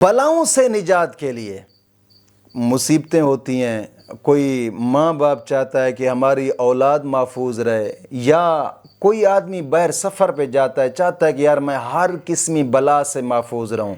بلاؤں سے نجات کے لیے مصیبتیں ہوتی ہیں، کوئی ماں باپ چاہتا ہے کہ ہماری اولاد محفوظ رہے، یا کوئی آدمی باہر سفر پہ جاتا ہے، چاہتا ہے کہ یار میں ہر قسمی بلا سے محفوظ رہوں،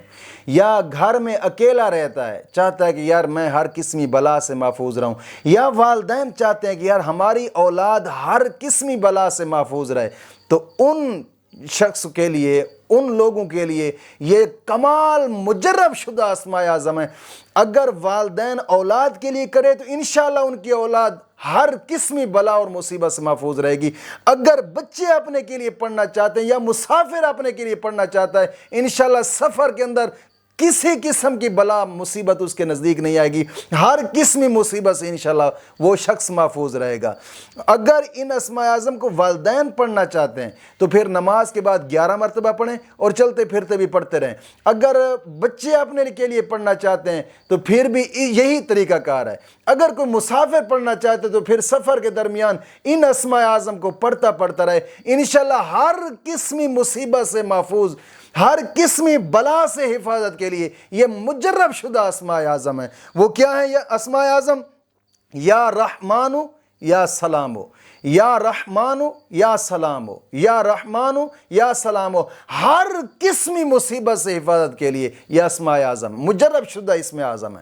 یا گھر میں اکیلا رہتا ہے، چاہتا ہے کہ یار میں ہر قسمی بلا سے محفوظ رہوں، یا والدین چاہتے ہیں کہ یار ہماری اولاد ہر قسمی بلا سے محفوظ رہے، تو ان شخص کے لیے، ان لوگوں کے لیے یہ کمال مجرب شدہ اسماء اعظم ہے۔ اگر والدین اولاد کے لیے کرے تو انشاءاللہ ان کی اولاد ہر قسمی بلا اور مصیبت سے محفوظ رہے گی۔ اگر بچے اپنے کے لیے پڑھنا چاہتے ہیں، یا مسافر اپنے کے لیے پڑھنا چاہتا ہے، انشاءاللہ سفر کے اندر کسی قسم کی بلا مصیبت اس کے نزدیک نہیں آئے گی، ہر قسمی مصیبت سے انشاءاللہ وہ شخص محفوظ رہے گا۔ اگر ان اسماء اعظم کو والدین پڑھنا چاہتے ہیں تو پھر نماز کے بعد 11 مرتبہ پڑھیں اور چلتے پھرتے بھی پڑھتے رہیں۔ اگر بچے اپنے کے لیے پڑھنا چاہتے ہیں تو پھر بھی یہی طریقہ کار ہے۔ اگر کوئی مسافر پڑھنا چاہتے تو پھر سفر کے درمیان ان اسماء اعظم کو پڑھتا رہے، انشاءاللہ ہر قسمی مصیبت سے محفوظ، ہر قسمی بلا سے حفاظت کے لیے یہ مجرب شدہ اسماء اعظم ہیں۔ وہ کیا ہیں یہ اسماء اعظم؟ یا رحمانو یا سلامو، یا رحمانو یا سلامو، یا رحمانو یا سلامو، ہر قسمی مصیبت سے حفاظت کے لیے یہ اسماء اعظم مجرب شدہ اسم اعظم ہے۔